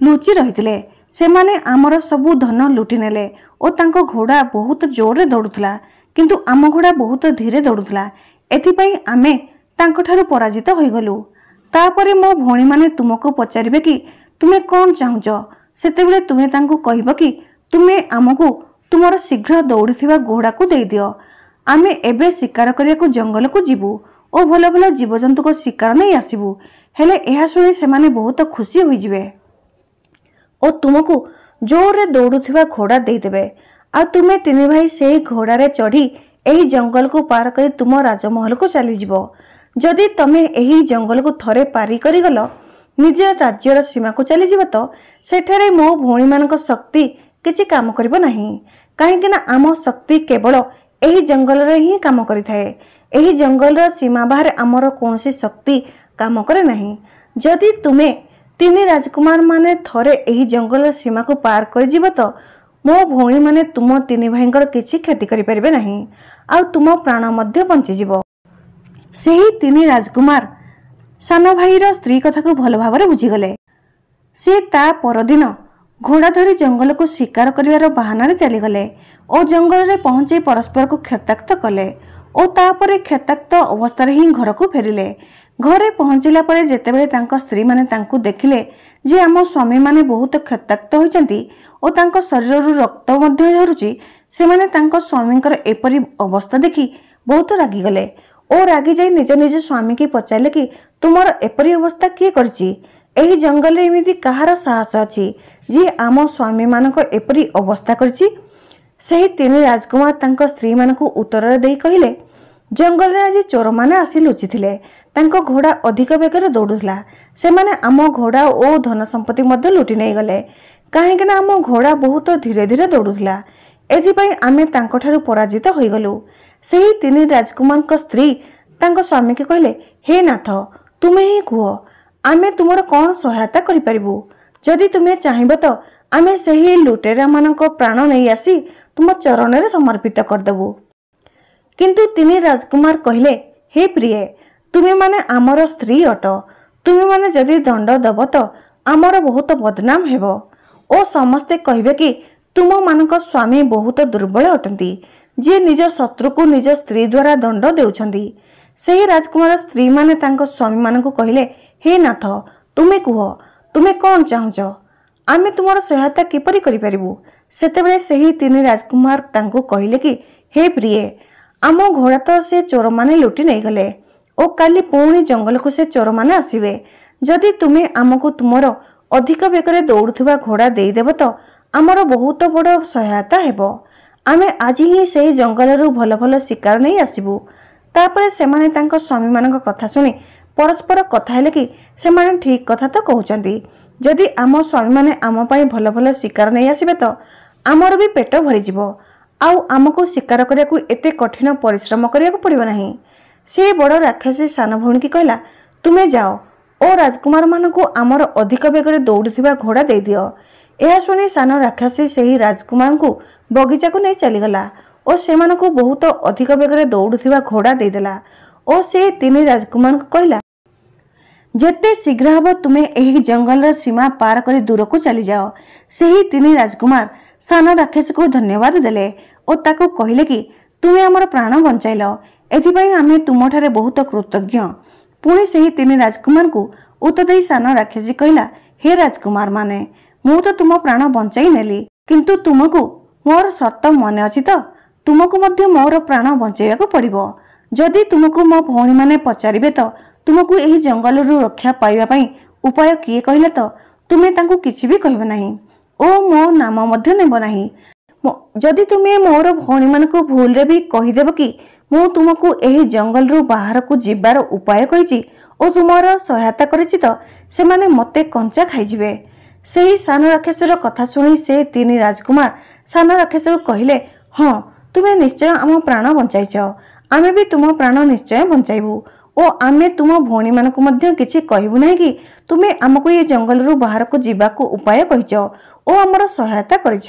लुचि रहितिले, से माने आमर सबु धन लुटि नेले और तांको घोड़ा बहुत जोर रे दौड़ुथला, किंतु आम घोड़ा बहुत धीरे दौड़ुथला, एथिपई आमे तांको ठारू पराजित होई गलु। तापरे मो भौणी माने तुमको पचारिबे कि तुमे कौन चाहुच, सेतेबेले तुमे तांको कहिबो कि तुमे आमको तुमर शीघ्र दौड़ुथिबा घोड़ा को देई दियो। आमे एबे शिकार करियाकू जंगल को जीवु और भल भल जीवजंतु को शिकार नहीं आसीबु। हेले एहा सुनी सेमाने बहुत खुशी होई जिवे और तुमको जोर रे दौड़ुथिबा घोड़ा देई देबे। आ तुमे तीन भाई से घोड़ा रे चढ़ी एही जंगल को पार करी तुम राजमहल को चली जिवो। जदि तमे एही जंगल को थरे पारी करी गलो, निज राज्यर सीमा को चली जिवो तो सेठारे मो भौणी मानक शक्ति किछि काम करिबो नाही, काहेकि ना आम शक्ति केवल एही जंगल रे ही काम करिथाए। एही जंगल र सीमा बाहर आमर कोनसी शक्ति काम करे नाही। जदि तुमे तीन राजकुमार माने थरे एही जंगल सीमा को पार कर जीव तो मो भौणी माने तुम तीन भाईंकर किछि क्षति करि परिबे नाही, आ तुम प्राण मध्य बंची जीव। सेही तीन राजकुमार सान भाईर स्त्री कथा को भल भाव बुझीगले। से ता परदिन ଘୋଡ଼ା ଧରି ଜଙ୍ଗଲକୁ ଶିକାର କରିବାର ବାହାନାରେ ଚାଲିଗଲେ ଓ ଜଙ୍ଗଲରେ ପହଞ୍ଚି ପରସ୍ପରକୁ କ୍ଷତାକ୍ତ କଲେ ଓ ତାପରେ କ୍ଷତାକ୍ତ ଅବସ୍ଥାରେ ହିଁ ଘରକୁ ଫେରିଲେ। ଘରେ ପହଞ୍ଚିଲା ପରେ ଯେତେବେଳେ ତାଙ୍କ ସ୍ତ୍ରୀମାନେ ତାଙ୍କୁ ଦେଖିଲେ ଯେ ଆମ ସ୍ୱାମୀମାନେ ବହୁତ କ୍ଷତାକ୍ତ ହୋଇଛନ୍ତି ଓ ତାଙ୍କ ଶରୀରରୁ ରକ୍ତ ମଧ୍ୟ ଝରୁଛି, ସେମାନେ ତାଙ୍କ ସ୍ୱାମୀଙ୍କର ଏପରି ଅବସ୍ଥା ଦେଖି ବହୁତ ରାଗିଗଲେ ଓ ରାଗି ଯାଇ ନିଜ ନିଜ ସ୍ୱାମୀକି ପଚାରିଲେ କି ତୁମର ଏପରି ଅବସ୍ଥା କିଏ କରିଛି? ଏହି ଜଙ୍ଗଲରେ ଏମିତି କାହାର ସାହସ ଅଛି ଯିଏ ଆମ ସ୍ୱାମୀମାନଙ୍କ ଏପରି ଅବସ୍ଥା କରିଛି? ସେହି ତିନି ରାଜକୁମାର ତାଙ୍କ ସ୍ତ୍ରୀମାନଙ୍କୁ ଉତ୍ତରରେ ଦେଇ କହିଲେ, ଜଙ୍ଗଲରେ ଆଜି ଚୋରମାନେ ଆସି ଲୁଚିଥିଲେ। ତାଙ୍କ ଘୋଡ଼ା ଅଧିକ ବେଗରେ ଦୌଡ଼ୁଥିଲା। ସେମାନେ ଆମ ଘୋଡ଼ା ଓ ଧନ ସମ୍ପତ୍ତି ମଧ୍ୟ ଲୁଟି ନେଇଗଲେ, କାହିଁକିନା ଆମ ଘୋଡ଼ା ବହୁତ ଧୀରେ ଧୀରେ ଦୌଡ଼ୁଥିଲା। ଏଥିପାଇଁ ଆମେ ତାଙ୍କଠାରୁ ପରାଜିତ ହୋଇଗଲୁ। ସେହି ତିନି ରାଜକୁମାରଙ୍କ ସ୍ତ୍ରୀ ତାଙ୍କ ସ୍ୱାମୀକି କହିଲେ, ହେ ନାଥ, ତୁମେ ହିଁ କୁହ, ଆମେ ତୁମର କ'ଣ ସହାୟତା କରିପାରିବୁ? ଯଦି ତୁମେ ଚାହିଁବ ତ ଆମେ ସେହି ଲୁଟେରାମାନଙ୍କ ପ୍ରାଣ ନେଇ ଆସି ତୁମ ଚରଣରେ ସମର୍ପିତ କରିଦେବୁ। କିନ୍ତୁ ତିନି ରାଜକୁମାର କହିଲେ, ହେ ପ୍ରିୟେ, ତୁମେମାନେ ଆମର ସ୍ତ୍ରୀ ଅଟ। ତୁମେମାନେ ଯଦି ଦଣ୍ଡ ଦେବ ତ ଆମର ବହୁତ ବଦନାମ ହେବ ଓ ସମସ୍ତେ କହିବେ କି ତୁମମାନଙ୍କ ସ୍ୱାମୀ ବହୁତ ଦୁର୍ବଳ ଅଟନ୍ତି, ଯିଏ ନିଜ ଶତ୍ରୁକୁ ନିଜ ସ୍ତ୍ରୀ ଦ୍ୱାରା ଦଣ୍ଡ ଦେଉଛନ୍ତି। ସେହି ରାଜକୁମାର ସ୍ତ୍ରୀମାନେ ତାଙ୍କ ସ୍ୱାମୀମାନଙ୍କୁ କହିଲେ, ହେ ନାଥ, ତୁମେ କୁହ, ତୁମେ କ'ଣ ଚାହୁଁଛ? ଆମେ ତୁମର ସହାୟତା କିପରି କରିପାରିବୁ? ସେତେବେଳେ ସେହି ତିନି ରାଜକୁମାର ତାଙ୍କୁ କହିଲେ କି, ହେ ପ୍ରିୟେ, ଆମ ଘୋଡ଼ା ତ ସେ ଚୋରମାନେ ଲୁଟି ନେଇଗଲେ ଓ କାଲି ପୁଣି ଜଙ୍ଗଲକୁ ସେ ଚୋରମାନେ ଆସିବେ। ଯଦି ତୁମେ ଆମକୁ ତୁମର ଅଧିକ ବେଗରେ ଦୌଡ଼ୁଥିବା ଘୋଡ଼ା ଦେଇଦେବ ତ ଆମର ବହୁତ ବଡ଼ ସହାୟତା ହେବ। ଆମେ ଆଜି ହିଁ ସେହି ଜଙ୍ଗଲରୁ ଭଲ ଭଲ ଶିକାର ନେଇ ଆସିବୁ। ତାପରେ ସେମାନେ ତାଙ୍କ ସ୍ୱାମୀମାନଙ୍କ କଥା ଶୁଣି ପରସ୍ପର କଥା ହେଲେ କି ସେମାନେ ଠିକ୍ କଥା ତ କହୁଛନ୍ତି। ଯଦି ଆମ ସ୍ୱାମୀମାନେ ଆମ ପାଇଁ ଭଲ ଭଲ ଶିକାର ନେଇ ଆସିବେ ତ ଆମର ବି ପେଟ ଭରିଯିବ ଆଉ ଆମକୁ ଶିକାର କରିବାକୁ ଏତେ କଠିନ ପରିଶ୍ରମ କରିବାକୁ ପଡ଼ିବ ନାହିଁ। ସେ ବଡ଼ ରାକ୍ଷସୀ ସାନ ଭଉଣୀକି କହିଲା, ତୁମେ ଯାଅ ଓ ରାଜକୁମାରମାନଙ୍କୁ ଆମର ଅଧିକ ବେଗରେ ଦୌଡ଼ୁଥିବା ଘୋଡ଼ା ଦେଇଦିଅ। ଏହା ଶୁଣି ସାନ ରାକ୍ଷସୀ ସେହି ରାଜକୁମାରଙ୍କୁ ବଗିଚାକୁ ନେଇ ଚାଲିଗଲା ଓ ସେମାନଙ୍କୁ ବହୁତ ଅଧିକ ବେଗରେ ଦୌଡ଼ୁଥିବା ଘୋଡ଼ା ଦେଇଦେଲା ଓ ସେ ତିନି ରାଜକୁମାରଙ୍କୁ କହିଲା, ଯେତେ ଶୀଘ୍ର ହେବ ତୁମେ ଏହି ଜଙ୍ଗଲର ସୀମା ପାର କରି ଦୂରକୁ ଚାଲିଯାଅ। ସେହି ତିନି ରାଜକୁମାର ସାନ ରାକ୍ଷସୀକୁ ଧନ୍ୟବାଦ ଦେଲେ ଓ ତାକୁ କହିଲେ କି ତୁମେ ଆମର ପ୍ରାଣ ବଞ୍ଚାଇଲ, ଏଥିପାଇଁ ଆମେ ତୁମଠାରେ ବହୁତ କୃତଜ୍ଞ। ପୁଣି ସେହି ତିନି ରାଜକୁମାରଙ୍କୁ ଉତ୍ତର ଦେଇ ସାନ ରାକ୍ଷସୀ କହିଲା, ହେ ରାଜକୁମାର ମାନେ, ମୁଁ ତ ତୁମ ପ୍ରାଣ ବଞ୍ଚାଇ ନେଲି, କିନ୍ତୁ ତୁମକୁ ମୋର ସର୍ତ୍ତ ମନେ ଅଛି ତ? ତୁମକୁ ମଧ୍ୟ ମୋର ପ୍ରାଣ ବଞ୍ଚାଇବାକୁ ପଡ଼ିବ। ଯଦି ତୁମକୁ ମୋ ଭଉଣୀମାନେ ପଚାରିବେ ତ ତୁମକୁ ଏହି ଜଙ୍ଗଲରୁ ରକ୍ଷା ପାଇବା ପାଇଁ ଉପାୟ କିଏ କହିଲେ ତ ତୁମେ ତାଙ୍କୁ କିଛି ବି କହିବ ନାହିଁ ଓ ମୋ ନାମ ମଧ୍ୟ ନେବ ନାହିଁ। ଯଦି ତୁମେ ମୋର ଭଉଣୀମାନଙ୍କୁ ଭୁଲରେ ବି କହିଦେବ କି ମୁଁ ତୁମକୁ ଏହି ଜଙ୍ଗଲରୁ ବାହାରକୁ ଯିବାର ଉପାୟ କହିଛି ଓ ତୁମର ସହାୟତା କରିଛି ତ ସେମାନେ ମୋତେ କଞ୍ଚା ଖାଇଯିବେ। ସେହି ସାନ ରାକ୍ଷସର କଥା ଶୁଣି ସେ ତିନି ରାଜକୁମାର ସାନ ରାକ୍ଷସକୁ କହିଲେ, ହଁ, ତୁମେ ନିଶ୍ଚୟ ଆମ ପ୍ରାଣ ବଞ୍ଚାଇଛ। ଆମେ ବି ତୁମ ପ୍ରାଣ ନିଶ୍ଚୟ ବଞ୍ଚାଇବୁ ଓ ଆମେ ତୁମ ଭଉଣୀମାନଙ୍କୁ ମଧ୍ୟ କିଛି କହିବୁ ନାହିଁ କି ତୁମେ ଆମକୁ ଏ ଜଙ୍ଗଲରୁ ବାହାରକୁ ଯିବାକୁ ଉପାୟ କହିଛ ଓ ଆମର ସହାୟତା କରିଛ।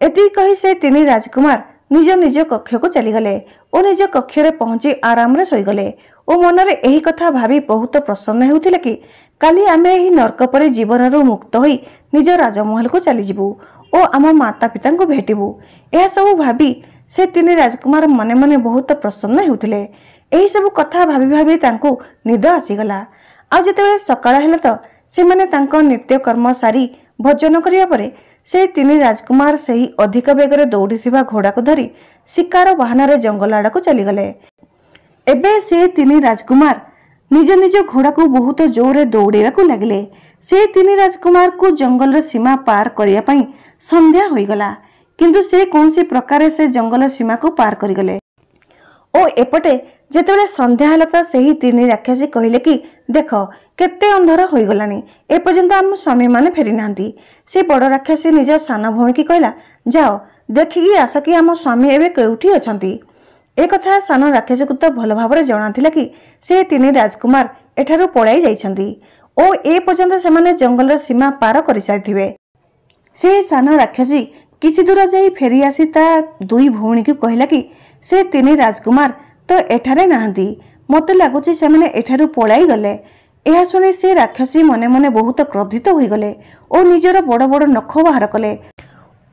ଏତିକି କହି ସେ ତିନି ରାଜକୁମାର ନିଜ ନିଜ କକ୍ଷକୁ ଚାଲିଗଲେ ଓ ନିଜ କକ୍ଷରେ ପହଞ୍ଚି ଆରାମରେ ଶୋଇଗଲେ ଓ ମନରେ ଏହି କଥା ଭାବି ବହୁତ ପ୍ରସନ୍ନ ହେଉଥିଲେ କି କାଲି ଆମେ ଏହି ନର୍କ ପରି ଜୀବନରୁ ମୁକ୍ତ ହୋଇ ନିଜ ରାଜମହଲକୁ ଚାଲିଯିବୁ ଓ ଆମ ମାତା ପିତାଙ୍କୁ ଭେଟିବୁ। ଏହାସବୁ ଭାବି ସେ ତିନି ରାଜକୁମାର ମନେ ମନେ ବହୁତ ପ୍ରସନ୍ନ ହେଉଥିଲେ। ଏହିସବୁ କଥା ଭାବି ଭାବି ତାଙ୍କୁ ନିଦ ଆସିଗଲା। ଆଉ ଯେତେବେଳେ ସକାଳ ହେଲା ତ ସେମାନେ ତାଙ୍କ ନିତ୍ୟକର୍ମ ସାରି ଭୋଜନ କରିବା ପରେ ସେ ତିନି ରାଜକୁମାର ସେହି ଅଧିକ ବେଗରେ ଦୌଡ଼ିଥିବା ଘୋଡ଼ାକୁ ଧରି ଶିକାର ବାହାନାରେ ଜଙ୍ଗଲ ଆଡ଼କୁ ଚାଲିଗଲେ। ଏବେ ସେ ତିନି ରାଜକୁମାର ନିଜ ନିଜ ଘୋଡ଼ାକୁ ବହୁତ ଜୋରରେ ଦୌଡ଼େଇବାକୁ ଲାଗିଲେ। ସେ ତିନି ରାଜକୁମାରକୁ ଜଙ୍ଗଲର ସୀମା ପାର କରିବା ପାଇଁ ସନ୍ଧ୍ୟା ହୋଇଗଲା, କିନ୍ତୁ ସେ କୌଣସି ପ୍ରକାରେ ସେ ଜଙ୍ଗଲ ସୀମାକୁ ପାର କରିଗଲେ ଓ ଏପଟେ ଯେତେବେଳେ ସନ୍ଧ୍ୟା ହେଲା ତ ସେହି ତିନି ରାକ୍ଷସୀ କହିଲେ କି ଦେଖ କେତେ ଅନ୍ଧାର ହୋଇଗଲାଣି, ଏପର୍ଯ୍ୟନ୍ତ ଆମ ସ୍ୱାମୀମାନେ ଫେରି ନାହାନ୍ତି। ସେ ବଡ଼ ରାକ୍ଷସୀ ନିଜ ସାନ ଭଉଣୀକି କହିଲା, ଯାଅ ଦେଖିକି ଆସ କି ଆମ ସ୍ୱାମୀ ଏବେ କେଉଁଠି ଅଛନ୍ତି। ଏ କଥା ସାନ ରାକ୍ଷସୀକୁ ତ ଭଲ ଭାବରେ ଜଣାଥିଲା କି ସେ ତିନି ରାଜକୁମାର ଏଠାରୁ ପଳାଇ ଯାଇଛନ୍ତି ଓ ଏ ପର୍ଯ୍ୟନ୍ତ ସେମାନେ ଜଙ୍ଗଲର ସୀମା ପାର କରିସାରିଥିବେ। ସେ ସାନ ରାକ୍ଷସୀ କିଛି ଦୂର ଯାଇ ଫେରି ଆସି ତା ଦୁଇ ଭଉଣୀକୁ କହିଲା କି ସେ ତିନି ରାଜକୁମାର ତ ଏଠାରେ ନାହାନ୍ତି, ମୋତେ ଲାଗୁଛି ସେମାନେ ଏଠାରୁ ପଳାଇ ଗଲେ। यह शुणी से राक्षसी मने मने बहुत क्रोधित होगले और निजर बड़ बड़ नख बाहर कले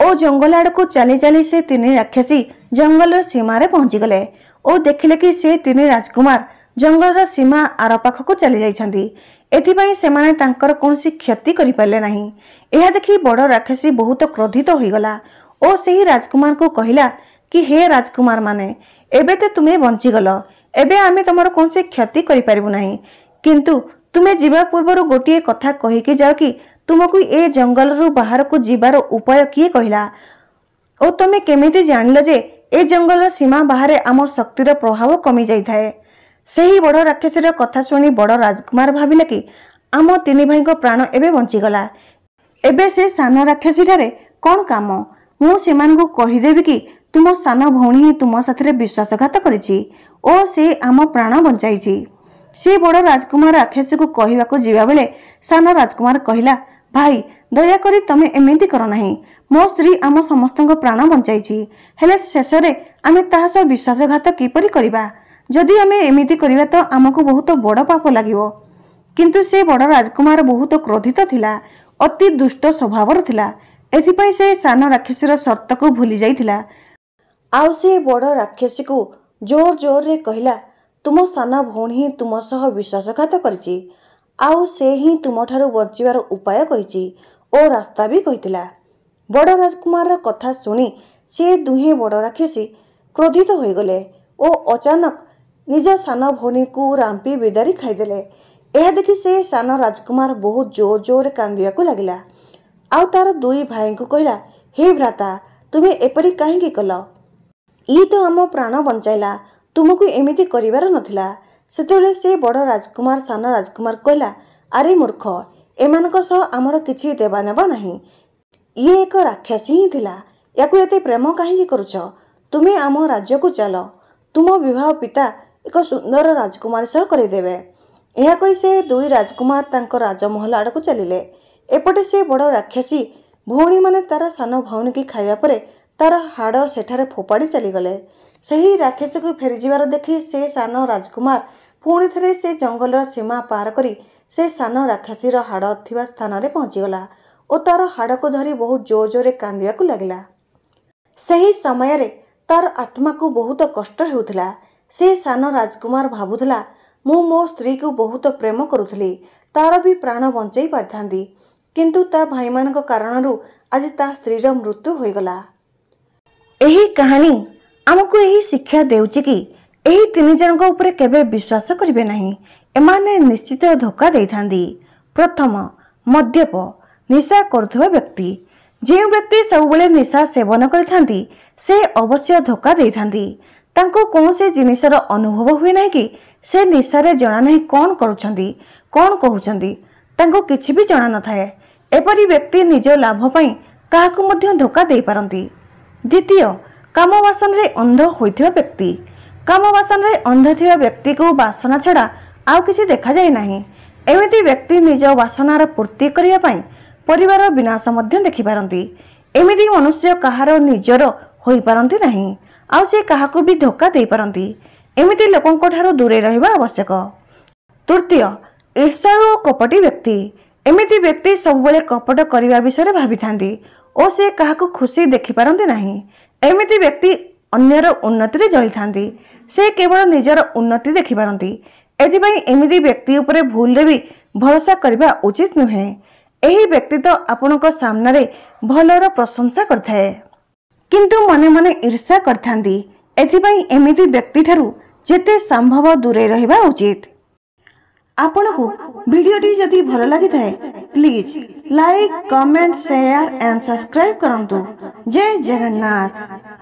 और जंगल आड़ को चली चली से तीन राक्षसी जंगल सीमार पहुंचीगले और देखिले कि से तीन राजकुमार जंगल सीमा आर पाखक चली जाइछंती। एथिपाई सेमाने तांकर कोनसी क्षति करि पाले नाही। यह देखि बड़ राक्षसी बहुत क्रोधित होइगला और सेही राजकुमार को कहिला कि हे राजकुमार माने एबे ते तुमे बंचीगल, एबे आमे तमर कोनसी क्षति करि पारिबु नाही, किंतु तुमे जीवा पूर्वर गोटिए कथा कहिके जाओ कि तुमको ए जंगल रु बाहर को जीवार उपाय किए कहिला और तुमे केमिति जानिल जे ए जंगल सीमा बाहर आम शक्तिर प्रभाव कमी जाई थाए। सेही बड़ राक्षसीर कथा शुणी बड़ राजकुमार भाविले कि आम तीन भाई प्राण एबे बंचीगला, एबे से सान राक्षसी ठारे कौन काम, मु सेमानकु कहिदेबी कि तुम सान भौणी ही तुम साथरे विश्वासघात करिछि और से आम प्राण बंचाइछि। से बड़ राजकुमार राक्षसी को कहवाको जीवा बेले सान राजकुमार कहिला, भाई दयाकरी तमे एमिति कर नाही, मो स्त्री आम समस्तक प्राण बंचाइछि, हेले शेषरे आमे ताहा सह विश्वासघात किपरि करिबा, जदि आमे एमिति करिबा तो आमको बहुत बड़ पाप लागिवो। किंतु से बड़ राजकुमार बहुत क्रोधित थिला, अति दुष्ट स्वभावर थिला, एथिपाई से सान राक्षसीर शर्त को भूली जाइथिला। आउ से बड़ राक्षसी को जोर जोर रे कहिला, तुम सान भौणी ही तुम सह विश्वासघात करिछि, आउ से ही तुमठारु बंचिबार उपाय कहिछि और रास्ता भी कहिथिला। बड़ राजकुमार कथा शुणी से दुहे बड़ राक्षसी क्रोधित होइगले और अचानक निज सान भौणी को रांपी बिदारी खाइदेले। यह देखि से सान राजकुमार बहुत जोर जोर कांदियाकु लागिला। आउ तार दुई भाई को कहला, हे भ्राता तुमे एपरि काहेकि कल, ई तो आम प्राण बंचाइला, तुमको एमिति करिवार नथिला। सेतेबेले से बड़ राजकुमार सान राजकुमार कहला, अरे मूर्ख, एमानक सह आमर किछि देवा नेबा नाही, ये एक राक्षसी ही थिला, याकु एते प्रेम काहेकि करुछ, तुमे आम राज्य को चल, तुम विवाह पिता एक सुंदर राजकुमार सह करिदेबे। यह कहि से दुई राजकुमार तांको राजमहल आड़ को चलिले। एपटे से बड़ राक्षसी भौणी माने तार सान भौणी की खाइबा परे तार हाड़ सेठारे फोपाड़ी चलीगले। सही राक्षसी को फेरीजिबार देखि से सान राजकुमार पुणी थे से जंगल सीमा पार करी से सान राक्षसीर हाड़ थिबा स्थान रे पहुंचीगला और तार हाड़ को धरी बहुत जोर जोर कांदियाकु लागिला। सही समय रे तार आत्मा को बहुत कष्ट हेउथिला। से सान राजकुमार भाबुथिला, मु मो स्त्री को बहुत प्रेम करुथली, तार भी प्राण बंचाई पारिथांती, किंतु ता भाई मानक कारणरू आज ता स्त्रीर मृत्यु होइगला। एही कहानी आमको यही शिक्षा देउछि कि एही तीन जनक उपरे केबे विश्वास करिवे नाही, एमाने निश्चित धोखा देइथांदी। प्रथम, मद्यप निशा करुथुवा व्यक्ति। जे व्यक्ति सबुबले निशा सेवन करिथांती से अवश्य धोखा देइथांती। तांको कोनोसी जिनिसर अनुभव हुए नाही कि से निशारे जना नाही कौन करुछंती कौन कहउछंती, तांको किछि भी जना न थाए। एपरि व्यक्ति निज लाभ पई काहाकु मध्य धोखा देइ पारंती। द्वितीय, कामवासन रे अंध होइथिबा व्यक्ति। कामवासन रे अंध थिबा व्यक्ति को वासना छड़ा आउ किछि देखा जाय नाही। एमिति व्यक्ति निज वासनार पूर्ति करिया पई परिवार विनाश मध्य देखि पारंती। एमिति मनुष्य कहार निजर होई पारंती नाही, आउ से काहाकु भी धोखा देइ पारंती। एमिति लोकंक ठारो दूरे रहिबा आवश्यक। तृतीय, ईर्ष्याळु और कपटी व्यक्ति। एमिति व्यक्ति सबुबले कपट करिबा विषय भाबिथांती और से काहाकु खुशी देखि पारंती नाही। एमिति व्यक्ति अन्यर उन्नति रे जळिथांती, से केवल निजर उन्नति देखि पारंती। एथिपाई एमिति व्यक्ति उपरे भूल रे भी भरोसा करिबा उचित नुहे। एही व्यक्ति तो आपनक सामने भलर प्रशंसा करथाए, किंतु मने मने ईर्ष्या करथांती। एथिपाई एमिति व्यक्ति ठारू जेते संभव दूरे रहिबा उचित। आपनकु वीडियोटी जदि भल लागि थाए please like, comment, share and subscribe करंतु। जय जगन्नाथ।